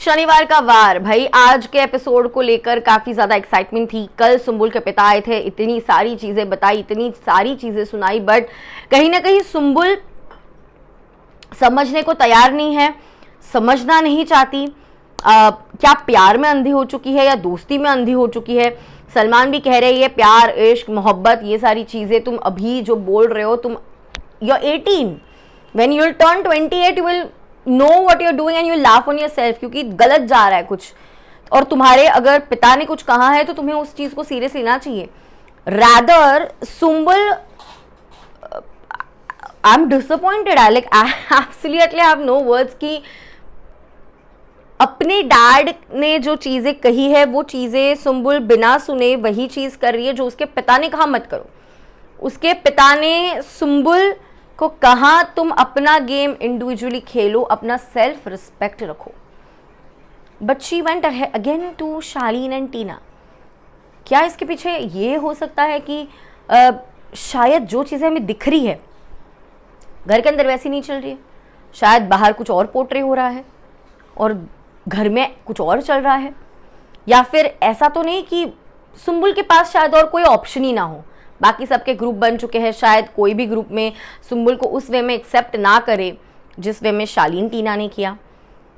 शनिवार का वार भाई, आज के एपिसोड को लेकर काफी ज्यादा एक्साइटमेंट थी। कल सुंबुल के पिता आए थे, इतनी सारी चीजें बताई, इतनी सारी चीजें सुनाई, बट कहीं ना कहीं सुंबुल समझने को तैयार नहीं है, समझना नहीं चाहती। क्या प्यार में अंधी हो चुकी है या दोस्ती में अंधी हो चुकी है? सलमान भी कह रहे हैं प्यार, इश्क, मोहब्बत, ये सारी चीजें तुम अभी जो बोल रहे हो, तुम you are 18, when you will turn 28 you will know what you are doing and you laugh on yourself, क्योंकि गलत जा रहा है कुछ। और तुम्हारे अगर पिता ने कुछ कहा है तो तुम्हें उस चीज को सीरियस लेना चाहिए। Rather Sumbul, I am disappointed, I like absolutely have no words कि अपने डैड ने जो चीजें कही है वो चीजें सुंबुल बिना सुने वही चीज कर रही है जो उसके पिता ने कहा मत करो। उसके पिता ने सुंबुल को कहा तुम अपना गेम इंडिविजुअली खेलो, अपना सेल्फ रिस्पेक्ट रखो, but she went again to Shaleen and Tina. क्या इसके पीछे ये हो सकता है कि शायद जो चीज़ें हमें दिख रही है घर के अंदर वैसी नहीं चल रही है, शायद बाहर कुछ और पोर्ट्रे हो रहा है और घर में कुछ और चल रहा है, या फिर ऐसा तो नहीं कि सुंबुल के पास शायद और कोई ऑप्शन ही ना हो, बाकी सबके ग्रुप बन चुके हैं, शायद कोई भी ग्रुप में सुंबुल को उस वे में एक्सेप्ट ना करे जिस वे में शालीन टीना ने किया,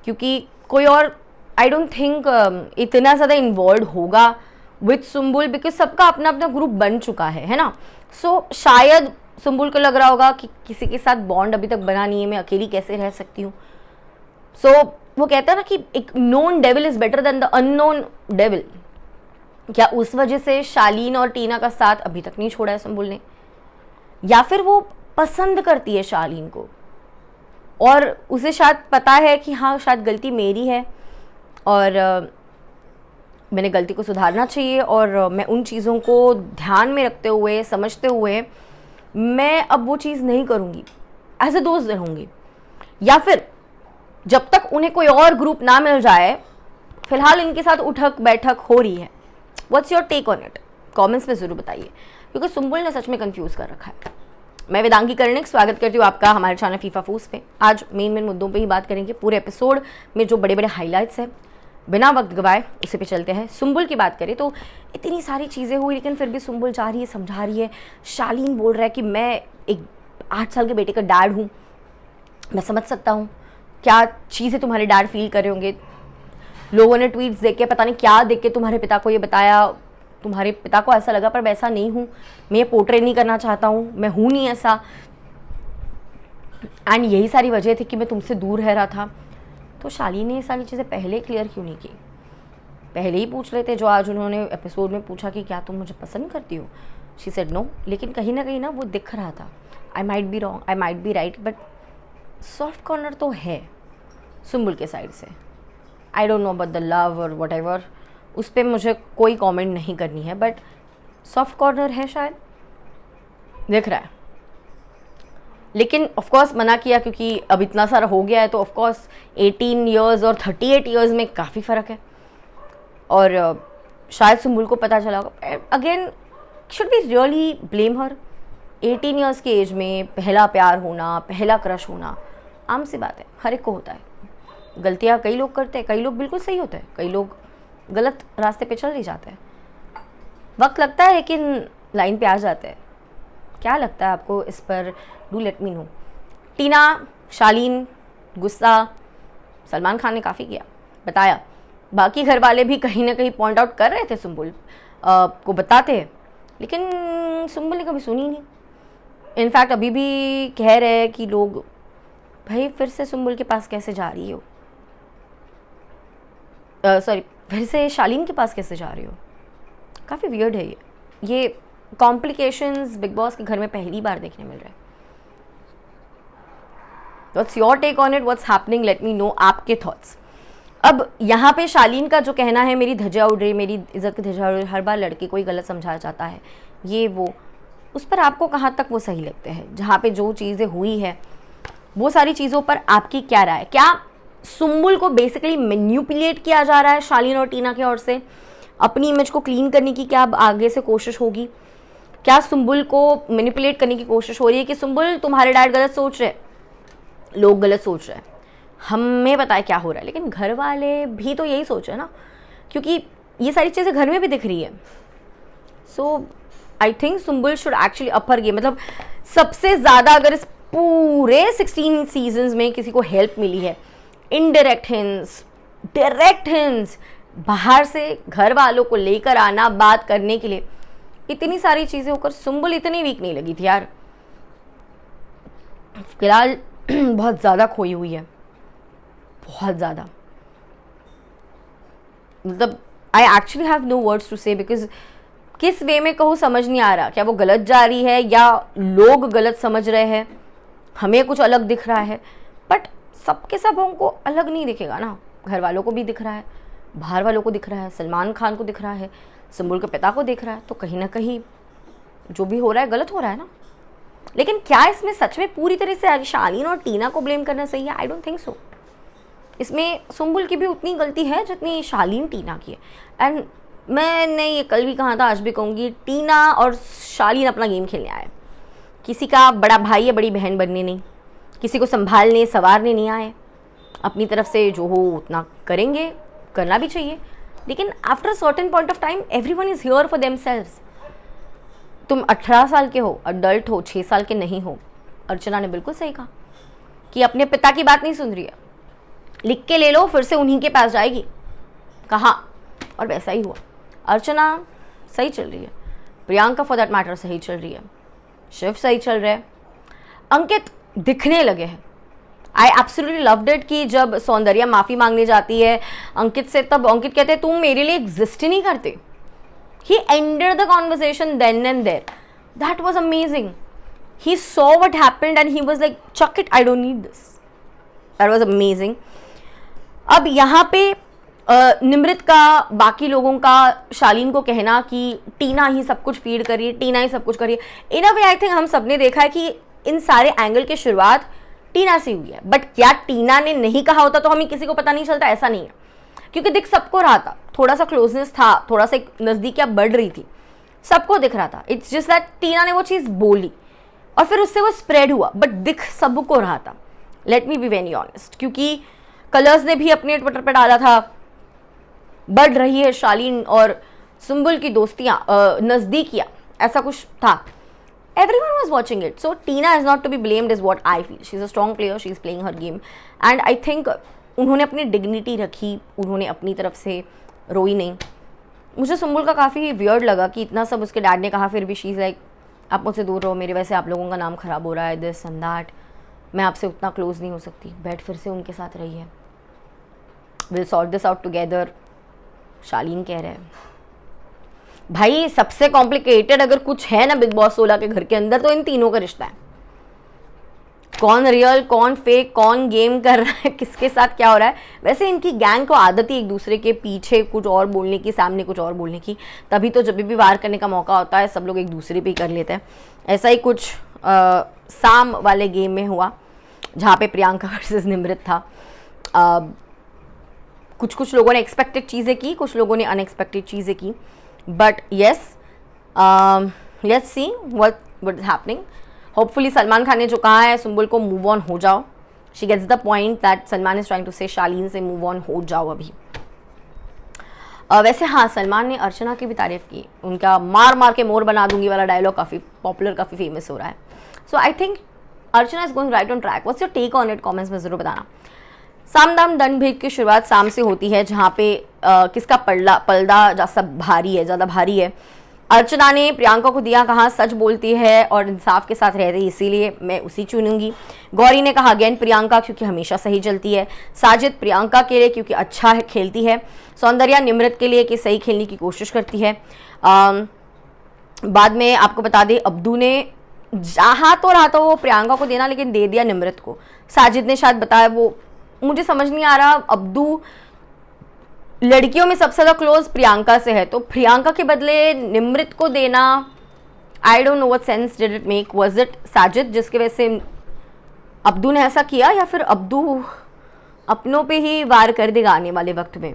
क्योंकि कोई और आई डोंट थिंक इतना ज़्यादा इन्वॉल्व होगा विथ सुंबुल, बिकॉज सबका अपना अपना ग्रुप बन चुका है ना। सो शायद सुंबुल को लग रहा होगा कि किसी के साथ बॉन्ड अभी तक बना नहीं है, मैं अकेली कैसे रह सकती हूँ। सो वो कहता है ना कि एक known devil is better than the unknown devil. क्या उस वजह से शालीन और टीना का साथ अभी तक नहीं छोड़ा है सुंबुल ने, या फिर वो पसंद करती है शालीन को और उसे शायद पता है कि हाँ शायद गलती मेरी है और मैंने गलती को सुधारना चाहिए और मैं उन चीज़ों को ध्यान में रखते हुए समझते हुए मैं अब वो चीज़ नहीं करूँगी, एज ए दोस्त रहूँगी। या फिर जब तक उन्हें कोई और ग्रुप ना मिल जाए, फिलहाल इनके साथ उठक बैठक हो रही है। What's your take on it? Comments में ज़रूर बताइए, क्योंकि सुंबुल ने सच में कंफ्यूज कर रखा है। मैं वेदांगी कर्णिक स्वागत करती हूँ आपका हमारे चैनल फीफा फूस पे। आज मेन मुद्दों पे ही बात करेंगे। पूरे एपिसोड में जो बड़े बड़े हाईलाइट्स हैं, बिना वक्त गवाए उसे पे चलते हैं। सुंबुल की बात करें तो इतनी सारी चीज़ें हुई, लेकिन फिर भी सुंबुल जा रही है, समझा रही है। शालीन बोल रहा है कि मैं एक 8 साल के बेटे का डैड हूँ, मैं समझ सकता हूँ क्या चीज़ें तुम्हारे डैड फील कर रहे होंगे। लोगों ने ट्वीट्स देख के पता नहीं क्या देख के तुम्हारे पिता को ये बताया, तुम्हारे पिता को ऐसा लगा, पर मैं ऐसा नहीं हूँ, मैं ये पोर्ट्रे नहीं करना चाहता हूँ, मैं हूँ नहीं ऐसा, एंड यही सारी वजह थी कि मैं तुमसे दूर रह रहा था। तो शालीन ने ये सारी चीज़ें पहले क्लियर क्यों नहीं की? पहले ही पूछ लेते, जो आज उन्होंने एपिसोड में पूछा कि क्या तुम मुझे पसंद करती हो। शी सेड नो, लेकिन कहीं ना वो दिख रहा था। I might be wrong, I might be right, but soft corner तो है सुंबुल के साइड से। I don't know about the love और वट एवर, उस पर मुझे कोई कमेंट नहीं करनी है, बट सॉफ्ट कॉर्नर है, शायद दिख रहा है। लेकिन ऑफ कोर्स मना किया, क्योंकि अब इतना सारा हो गया है, तो ऑफ कोर्स 18 इयर्स और 38 इयर्स में काफ़ी फ़र्क है। और शायद सुंबुल को पता चला होगा। Again, should we really blame her? 18 years की एज में पहला प्यार होना, पहला क्रश होना आम सी बात है, हर एक को होता है। गलतियाँ कई लोग करते हैं, कई लोग बिल्कुल सही होते हैं, कई लोग गलत रास्ते पे चल नहीं जाते हैं। वक्त लगता है लेकिन लाइन पे आ जाते हैं। क्या लगता है आपको इस पर? Do let me know. Tina, Shaleen, गुस्सा सलमान खान ने काफ़ी किया, बताया। बाकी घर वाले भी कहीं ना कहीं पॉइंट आउट कर रहे थे, सुंबुल को बताते हैं, लेकिन सुंबुल ने कभी सुनी नहीं। इनफैक्ट अभी भी कह रहे हैं कि लोग, भाई फिर से सुंबुल के पास कैसे जा रही हो, सॉरी फिर से शालीन के पास कैसे जा रही हो? काफ़ी वियर्ड है ये कॉम्प्लिकेशंस बिग बॉस के घर में पहली बार देखने मिल रहे हैं। What's your take on it? What's happening? Let me know आपके थॉट्स। अब यहाँ पे शालीन का जो कहना है, मेरी धज्जियाँ उड़ रही, मेरी इज्जत की धज्जियाँ उड़ रही, हर बार लड़के को ही गलत समझाया जाता है, ये वो, उस पर आपको कहाँ तक वो सही लगते हैं? जहाँ पे जो चीज़ें हुई है वो सारी चीज़ों पर आपकी क्या राय? क्या सुंबुल को बेसिकली मैनिपुलेट किया जा रहा है शालीन और टीना की ओर से? अपनी इमेज को क्लीन करने की क्या अब आगे से कोशिश होगी? क्या सुंबुल को मैनिपुलेट करने की कोशिश हो रही है कि सुंबुल तुम्हारे डैड गलत सोच रहे, लोग गलत सोच रहे हैं? हमें पता है क्या हो रहा है, लेकिन घर वाले भी तो यही सोच रहे हैं ना, क्योंकि ये सारी चीज़ें घर में भी दिख रही है. So I think Sumbul should actually up her game. मतलब सबसे ज़्यादा अगर इस पूरे 16 सीजन्स में किसी को हेल्प मिली है, इनडायरेक्ट हिंट्स, डायरेक्ट हिंट्स, बाहर से घर वालों को लेकर आना बात करने के लिए, इतनी सारी चीज़ें होकर सुम्बुल इतनी वीक नहीं लगी थी यार. फिलहाल बहुत ज़्यादा खोई हुई है, बहुत ज़्यादा. मतलब I actually have no words to say, because किस वे में कहूँ समझ नहीं आ रहा. क्या वो गलत जा रही है या लोग गलत समझ रहे हैं, हमें कुछ अलग दिख रहा है. बट सबके सब हमको अलग नहीं दिखेगा ना. घर वालों को भी दिख रहा है, बाहर वालों को दिख रहा है, सलमान खान को दिख रहा है, सुम्बुल के पिता को दिख रहा है. तो कहीं ना कहीं जो भी हो रहा है गलत हो रहा है ना. लेकिन क्या इसमें सच में पूरी तरह से शालीन और टीना को ब्लेम करना सही है? I don't think so. इसमें सुम्बुल की भी उतनी गलती है जितनी शालीन टीना की है. एंड मैंने ये कल भी कहा था, आज भी कहूँगी, टीना और शालीन अपना गेम खेलने आए. किसी का बड़ा भाई या बड़ी बहन बनने नहीं, किसी को संभालने संवारने नहीं आए. अपनी तरफ से जो हो उतना करेंगे, करना भी चाहिए. लेकिन after certain point of time everyone is here for themselves. तुम 18 साल के हो, अडल्ट हो, 6 साल के नहीं हो. अर्चना ने बिल्कुल सही कहा कि अपने पिता की बात नहीं सुन रही है, लिख के ले लो, फिर से उन्हीं के पास जाएगी. कहा और वैसा ही हुआ. अर्चना सही चल रही है, प्रियंका फॉर दैट मैटर सही चल रही है, शिव सही चल रहा है, अंकित दिखने लगे हैं. आई एब्सोल्युटली लव्ड इट कि जब सौंदर्या माफ़ी मांगने जाती है अंकित से, तब अंकित कहते हैं तुम मेरे लिए एग्जिस्ट ही नहीं करते. He ended the conversation then and there. That was amazing. He saw what happened and he was like, chuck it, I don't need this. That was amazing. अब यहाँ पे निमृत का, बाकी लोगों का शालीन को कहना कि टीना ही सब कुछ फीड करिए, टीना ही सब कुछ करिए. इन अ वे आई थिंक हम सब ने देखा है कि इन सारे एंगल की शुरुआत टीना से हुई है. बट क्या टीना ने नहीं कहा होता तो हमें किसी को पता नहीं चलता? ऐसा नहीं है, क्योंकि दिख सबको रहा था. थोड़ा सा क्लोजनेस था, थोड़ा सा नज़दीकियाँ बढ़ रही थी, सबको दिख रहा था. इट्स जस्ट दैट टीना ने वो चीज़ बोली और फिर उससे वो स्प्रेड हुआ, बट दिख सबको रहा था. Let me be very honest, क्योंकि कलर्स ने भी अपने ट्विटर पर डाला था, बढ़ रही है शालीन और सुम्बुल की दोस्तियाँ, नज़दीकियाँ, ऐसा कुछ था. Everyone was watching it. So Tina is not to be blamed is what I feel. She's a strong player. She's playing her game. And I think उन्होंने अपनी डिग्निटी रखी, उन्होंने अपनी तरफ से रोई नहीं. मुझे सुम्बुल का काफ़ी वियर्ड लगा कि इतना सब उसके डैड ने कहा, फिर भी शी इज़ लाइक आप मुझसे दूर रहो, मेरे वैसे आप लोगों का नाम ख़राब हो रहा है, दिस एंड दैट, मैं आपसे उतना क्लोज नहीं हो सकती. बैठ फिर से उनके साथ रही है, will sort this out together. Shaleen कह रहे हैं भाई सबसे कॉम्प्लिकेटेड अगर कुछ है ना बिग बॉस 16 के घर के अंदर तो इन तीनों का रिश्ता है. कौन रियल, कौन फेक, कौन गेम कर रहा है, किसके साथ क्या हो रहा है. वैसे इनकी गैंग को आदत ही एक दूसरे के पीछे कुछ और बोलने की, सामने कुछ और बोलने की. तभी तो जब भी वार करने का मौका होता है सब लोग एक दूसरे पे ही कर लेते हैं. ऐसा ही कुछ साम वाले गेम में हुआ जहाँ पे प्रियंका वर्सेस निमृत था. कुछ लोगों ने एक्सपेक्टेड चीज़ें की, कुछ लोगों ने अनएक्सपेक्टेड चीज़ें की. But yes, let's see what is happening. Hopefully Salman Khan ने जो कहा है सुम्बुल को मूव ऑन हो जाओ. She gets the point that Salman is trying to say शालीन से मूव ऑन हो जाओ अभी. वैसे हाँ, सलमान ने अर्चना की भी तारीफ़ की. उनका मार मार के मोर बना दूंगी वाला डायलॉग काफ़ी पॉपुलर, काफ़ी फेमस हो रहा है. So I think Archana is going right on track. What's your take on it? Comments में ज़रूर बताना. साम दाम दंड भेद की शुरुआत साम से होती है, जहाँ पे किसका पलदा सब भारी है, ज़्यादा भारी है. अर्चना ने प्रियंका को दिया, कहा सच बोलती है और इंसाफ के साथ रहती है, इसीलिए मैं उसी चुनूंगी. गौरी ने कहा अगेन प्रियंका, क्योंकि हमेशा सही चलती है. साजिद प्रियंका के लिए क्योंकि अच्छा है, खेलती है. सौंदर्या निमृत के लिए कि सही खेलने की कोशिश करती है. बाद में आपको बता दें अब्दू ने जहाँ तो रहा था वो प्रियंका को देना, लेकिन दे दिया निमृत को. साजिद ने शायद बताया, वो मुझे समझ नहीं आ रहा. अब्दू लड़कियों में सबसे ज़्यादा क्लोज प्रियंका से है, तो प्रियंका के बदले निमृत को देना, I don't know what sense did it make. Was it Sajid जिसके वजह से अब्दू ने ऐसा किया, या फिर अब्दू अपनों पे ही वार कर देगा आने वाले वक्त में?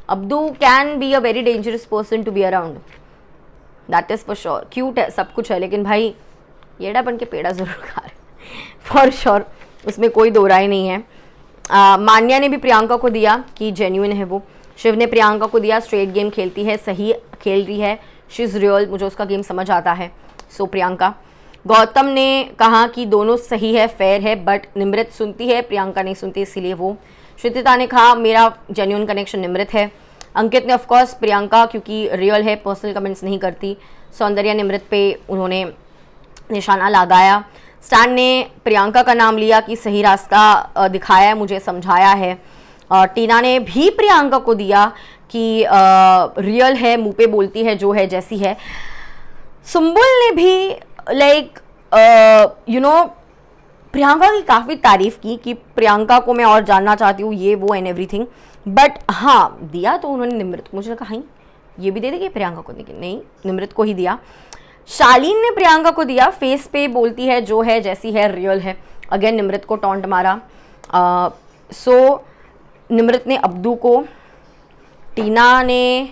Abdu can be a very dangerous person to be around, that is for sure. Cute है, सब कुछ है, लेकिन भाई येड़ा बन के पेड़ा ज़रूर खा रहे फॉर श्योर, उसमें कोई दो राय नहीं है. मान्या ने भी प्रियंका को दिया कि जेन्युइन है वो। शिव ने प्रियंका को दिया स्ट्रेट गेम खेलती है, सही खेल रही है, शी इज़ रियल, मुझे उसका गेम समझ आता है, सो प्रियंका। गौतम ने कहा कि दोनों सही है, फेयर है, बट निमृत सुनती है, प्रियंका नहीं सुनती, इसीलिए वो। श्रुतिता ने कहा मेरा जेन्युइन कनेक्शन निमृत है। अंकित ने ऑफकोर्स प्रियंका, क्योंकि रियल है, पर्सनल कमेंट्स नहीं करती। सौंदर्या निमृत पे उन्होंने निशाना लगाया। स्टैन ने प्रियंका का नाम लिया कि सही रास्ता दिखाया है, मुझे समझाया है। टीना ने भी प्रियंका को दिया कि रियल है, मुंह पे बोलती है जो है जैसी है। सुम्बुल ने भी लाइक प्रियंका की काफ़ी तारीफ की कि प्रियंका को मैं और जानना चाहती हूँ, ये वो एंड एवरीथिंग, बट हाँ दिया तो उन्होंने निमृत को। मुझे कहा ये भी दे देंगे प्रियंका को, लेकिन नहीं, निमृत को ही दिया। शालीन ने प्रियंका को दिया, फेस पे बोलती है जो है जैसी है, रियल है। अगेन निमृत को टॉन्ट मारा। सो निमृत ने अब्दू को, टीना ने,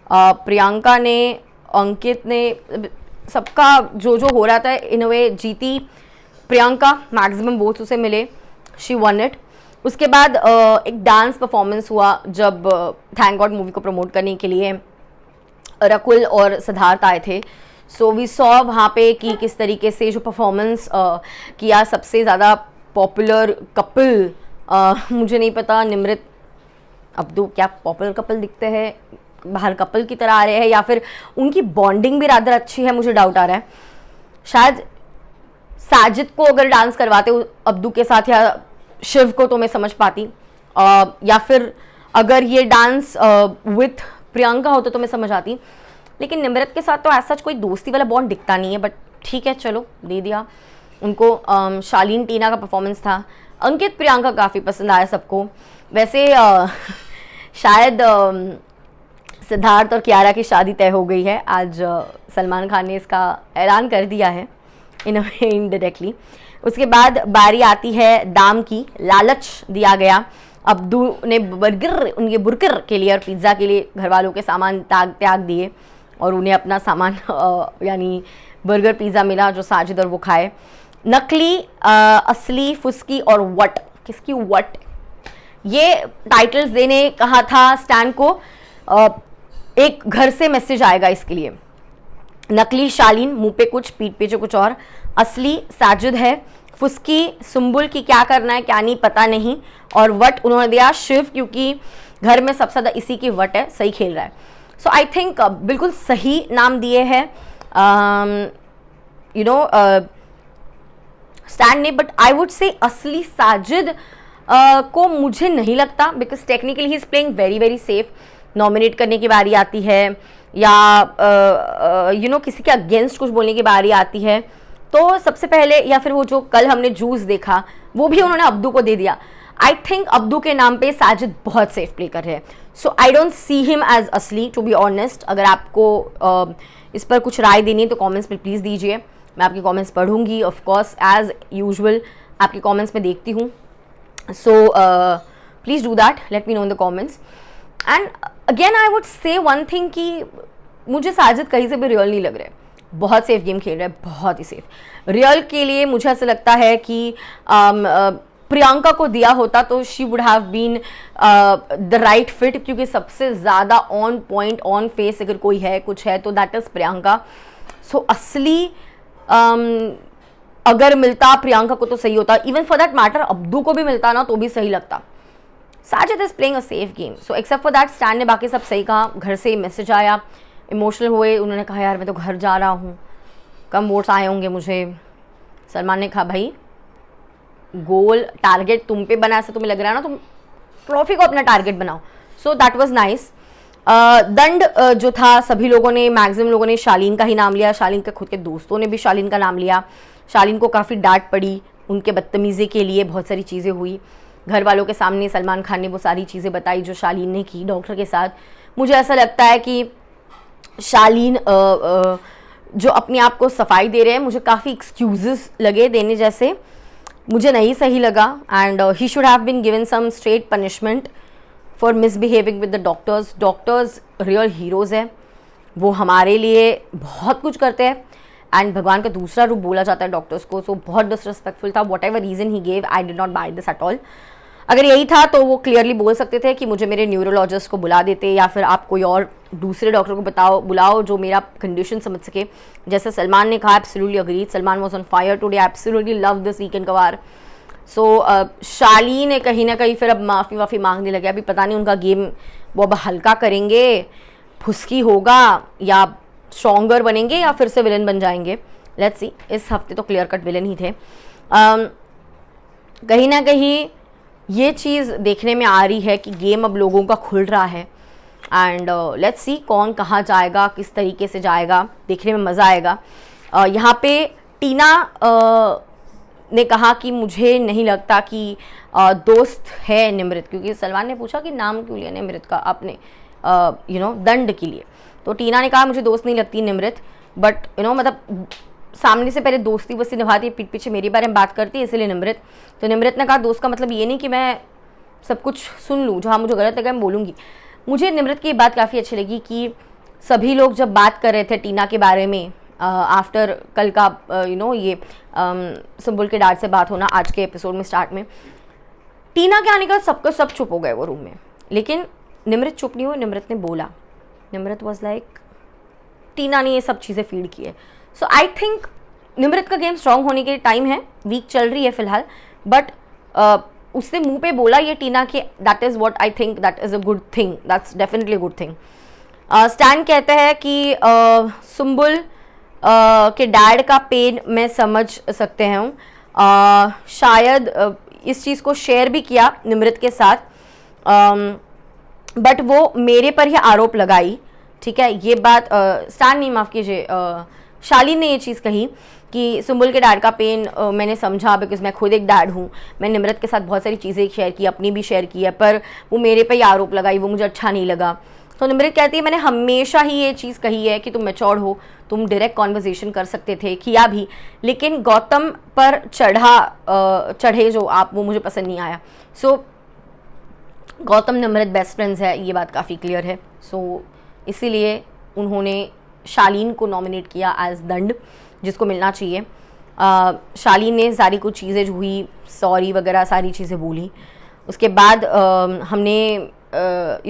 प्रियंका ने, अंकित ने, सबका जो जो हो रहा था इन वे जीती प्रियंका। मैक्सिमम वोट्स उसे मिले, शी वन इट। उसके बाद एक डांस परफॉर्मेंस हुआ जब थैंक गॉड मूवी को प्रमोट करने के लिए रकुल और सिद्धार्थ आए थे। सो वी सॉ वहाँ पे कि किस तरीके से जो परफॉर्मेंस किया, सबसे ज़्यादा पॉपुलर कपल, मुझे नहीं पता निमृत अब्दू क्या पॉपुलर कपल दिखते हैं, बाहर कपल की तरह आ रहे हैं, या फिर उनकी बॉन्डिंग भी रादर अच्छी है, मुझे डाउट आ रहा है। शायद साजिद को अगर डांस करवाते अब्दू के साथ या शिव को तो मैं समझ पाती, या फिर अगर ये डांस विथ प्रियंका होता तो मैं समझ आती, लेकिन निमृत के साथ तो ऐसा कोई दोस्ती वाला बॉन्ड दिखता नहीं है, बट ठीक है चलो दे दिया उनको। शालीन टीना का परफॉर्मेंस था। अंकित प्रियंका काफ़ी पसंद आया सबको। वैसे शायद सिद्धार्थ और कियारा की शादी तय हो गई है, आज सलमान खान ने इसका ऐलान कर दिया है इनडायरेक्टली। उसके बाद बारी आती है दाम की। लालच दिया गया, अब्दू ने बर्गर उनके बुर्गर के लिए और पिज़्ज़ा के लिए घर वालों के सामान त्याग दिए और उन्हें अपना सामान यानी बर्गर पिज़्ज़ा मिला जो साजिद और वो खाए। नकली, असली, फुस्की और वट, किसकी वट, ये टाइटल्स देने कहा था स्टैन को। एक घर से मैसेज आएगा इसके लिए। नकली शालीन, मुंह पे कुछ पीठ पे जो कुछ और। असली साजिद है। फुस्की सुम्बुल की क्या करना है क्या नहीं पता नहीं। और वट उन्होंने दिया शिव, क्योंकि घर में सबसे ज़्यादा इसी की वट है, सही खेल रहा है। सो आई थिंक बिल्कुल सही नाम दिए हैं स्टैन ने, बट आई वुड से असली साजिद को मुझे नहीं लगता, because technically he is playing very very safe. Nominate करने की बारी आती है या किसी के अगेंस्ट कुछ बोलने की बारी आती है तो सबसे पहले, या फिर वो जो कल हमने जूस देखा वो भी उन्होंने अब्दू को दे दिया। आई थिंक अब्दू के नाम पे साजिद बहुत सेफ प्ले कर रहे हैं। So I don't see him as असली, टू बी ऑनेस्ट। अगर आपको इस पर कुछ राय देनी है तो कमेंट्स में प्लीज़ दीजिए, मैं आपकी कमेंट्स पढ़ूंगी ऑफ कोर्स, एज यूजुअल आपकी कमेंट्स में देखती हूँ। So please do that, let me know in the comments. And again I would say one thing कि मुझे साजिद कहीं से भी रियल नहीं लग रहा है, बहुत सेफ गेम खेल रहा है, बहुत ही सेफ। रियल के लिए मुझे ऐसा लगता है कि प्रियंका को दिया होता तो she would have been the right fit, क्योंकि सबसे ज़्यादा ऑन पॉइंट ऑन फेस अगर कोई है कुछ है तो दैट इज़ प्रियंका। सो असली अगर मिलता प्रियंका को तो सही होता, even for that matter Abdu को भी मिलता ना तो भी सही लगता। Sajid is playing a safe game. So except for that stand ने बाकी सब सही कहा। घर से मैसेज आया, इमोशनल हुए, उन्होंने कहा यार मैं तो घर जा रहा हूँ, कम वोट्स आए होंगे मुझे। सलमान ने कहा भाई गोल टारगेट तुम पे बना, ऐसा तुम्हें लग रहा है ना, तुम ट्रॉफी को अपना टारगेट बनाओ। So that was nice. दंड जो था सभी लोगों ने, मैक्सिमम लोगों ने शालीन का ही नाम लिया। शालीन के खुद के दोस्तों ने भी शालीन का नाम लिया। शालीन को काफ़ी डांट पड़ी उनके बदतमीज़ी के लिए, बहुत सारी चीज़ें हुई घर वालों के सामने। सलमान खान ने वो सारी चीज़ें बताई जो शालीन ने की डॉक्टर के साथ। मुझे ऐसा लगता है कि शालीन जो अपने आप को सफाई दे रहे हैं, मुझे काफ़ी एक्सक्यूजेस लगे देने जैसे, मुझे नहीं सही लगा। And he should have been given some straight punishment for misbehaving with the doctors. Doctors real heroes हैं, वो हमारे लिए बहुत कुछ करते हैं एंड भगवान का दूसरा रूप बोला जाता है डॉक्टर्स को। सो बहुत डिसरिस्पेक्टफुल था। Whatever reason he gave, I did not buy this at all. अगर यही था तो वो क्लियरली बोल सकते थे कि मुझे मेरे न्यूरोलॉजिस्ट को बुला देते, या फिर आप कोई और दूसरे डॉक्टर को बुलाओ जो मेरा कंडीशन समझ सके। जैसे सलमान ने कहा, absolutely agreed, Salman was on fire today, absolutely love this weekend कवार। सो शालीन ने कहीं ना कहीं फिर अब माफ़ी मांगने लगे। अभी पता नहीं उनका गेम वो अब हल्का करेंगे, फुसकी होगा, या स्ट्रॉन्गर बनेंगे, या फिर से विलन बन जाएंगे। Let's see. इस हफ्ते तो क्लियर कट विलन ही थे। कहीं ना कहीं ये चीज़ देखने में आ रही है कि गेम अब लोगों का खुल रहा है, एंड लेट्स सी कौन कहाँ जाएगा, किस तरीके से जाएगा, देखने में मज़ा आएगा। यहाँ पे टीना ने कहा कि मुझे नहीं लगता कि दोस्त है निमृत, क्योंकि सलमान ने पूछा कि नाम क्यों लिया निमृत का आपने दंड के लिए। तो टीना ने कहा मुझे दोस्त नहीं लगती निमृत, बट मतलब सामने से पहले दोस्ती वस्ती निभाती है, पीठ पीछे मेरे बारे में बात करती है, इसलिए निमृत। तो निमृत ने कहा दोस्त का मतलब ये नहीं कि मैं सब कुछ सुन लूँ, जहाँ मुझे गलत लगा मैं बोलूँगी। मुझे निमृत की बात काफ़ी अच्छी लगी कि सभी लोग जब बात कर रहे थे टीना के बारे में आफ्टर कल का ये सुम्बुल के डैड से बात होना आज के एपिसोड में स्टार्ट में, टीना के आने के बाद सबको सब चुप हो गए वो रूम में, लेकिन निमृत चुप नहीं हुई। निमृत ने बोला, निमृत वॉज लाइक टीना ने ये सब चीज़ें फीड की है। सो आई थिंक निमृत का गेम स्ट्रांग होने के टाइम है, वीक चल रही है फिलहाल, बट उसने मुंह पे बोला ये टीना के, that is what I think that is a good thing, that's definitely a good thing. Stand कहते हैं कि सुम्बुल के डैड का पेन मैं समझ सकते हैं, शायद इस चीज़ को शेयर भी किया निमृत के साथ, बट वो मेरे पर ही आरोप लगाई। ठीक है, ये बात स्टैन नहीं, माफ़ कीजिए, शालीन ने ये चीज़ कही कि सुम्बुल के डैड का पेन मैंने समझा, बिकॉज मैं खुद एक डैड हूँ, मैं निमृत के साथ बहुत सारी चीज़ें शेयर की, अपनी भी शेयर की है, पर वो मेरे पे ही आरोप लगाई, वो मुझे अच्छा नहीं लगा। तो निमृत कहती है मैंने हमेशा ही ये चीज़ कही है कि तुम मैच्योर हो, तुम डायरेक्ट कॉन्वर्जेशन कर सकते थे, किया भी, लेकिन गौतम पर चढ़े जो आप, वो मुझे पसंद नहीं आया। सो गौतम निमृत बेस्ट फ्रेंड्स है, ये बात काफ़ी क्लियर है। सो इसीलिए उन्होंने शालीन को नॉमिनेट किया एज दंड, जिसको मिलना चाहिए। शालीन ने सारी कुछ चीज़ें जो हुई, सॉरी वगैरह सारी चीज़ें बोली। उसके बाद हमने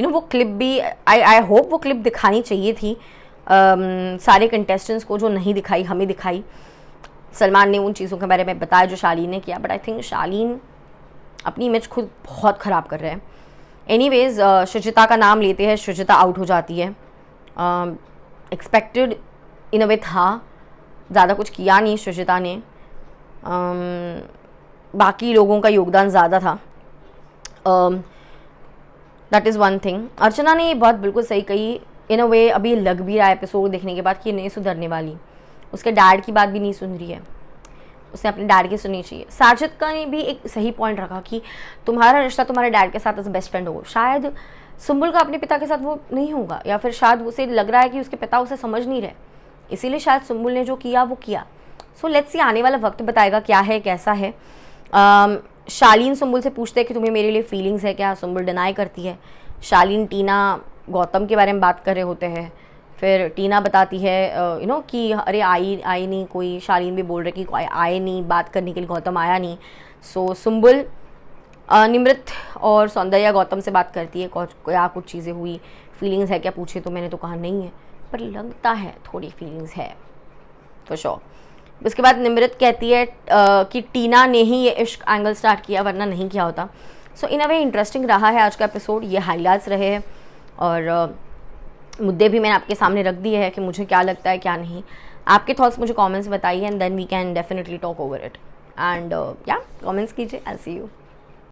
वो क्लिप भी, आई होप वो क्लिप दिखानी चाहिए थी सारे कंटेस्टेंट्स को, जो नहीं दिखाई हमें दिखाई। सलमान ने उन चीज़ों के बारे में बताया जो शालीन ने किया, बट आई थिंक शालीन अपनी इमेज खुद बहुत ख़राब कर रहे हैं। एनीवेज, शुचिता का नाम लेते हैं, शुचिता आउट हो जाती है। एक्सपेक्टेड इन अ वे था, ज़्यादा कुछ किया नहीं शुचिता ने, बाकी लोगों का योगदान ज़्यादा था। That is one thing. Archana ने ये बात बिल्कुल सही कही इन अ वे, अभी लग भी रहा है एपिसोड देखने के बाद कि ये नहीं सुधरने वाली, उसके डैड की बात भी नहीं सुन रही है, उसने अपने डैड की सुननी चाहिए। साजिद का ने भी एक सही पॉइंट रखा कि तुम्हारा रिश्ता तुम्हारे डैड के साथ एज बेस्ट फ्रेंड हो, शायद सुम्बुल का अपने पिता के साथ वो नहीं होगा, या फिर शायद उसे लग रहा है कि उसके पिता उसे समझ नहीं रहे, इसीलिए शायद सुम्बुल ने जो किया वो किया। सो लेट्स सी, आने वाला वक्त बताएगा क्या है कैसा है। शालीन सुम्बुल से पूछते हैं कि तुम्हें मेरे लिए फीलिंग्स है क्या, सुम्बुल डिनाई करती है। शालीन टीना गौतम के बारे में बात कर रहे होते हैं, फिर टीना बताती है कि अरे आई नहीं कोई, शालीन भी बोल रहे कि कोई आए नहीं बात करने के लिए, गौतम आया नहीं। सो सुम्बुल निमृत और सौंदर्या गौतम से बात करती है, क्या कुछ चीज़ें हुई, फीलिंग्स है क्या पूछे तो मैंने तो कहा नहीं है, पर लगता है थोड़ी फीलिंग्स है तो श्योर। उसके बाद निमृत कहती है कि टीना ने ही ये इश्क एंगल स्टार्ट किया, वरना नहीं किया होता। सो इन अ वे इंटरेस्टिंग रहा है आज का एपिसोड, ये हाईलाइट्स रहे हैं, और मुद्दे भी मैंने आपके सामने रख दिए हैं कि मुझे क्या लगता है क्या नहीं। आपके थॉट्स मुझे कमेंट्स बताइए, and then we can definitely talk over it, and या कमेंट्स कीजिए। I see you.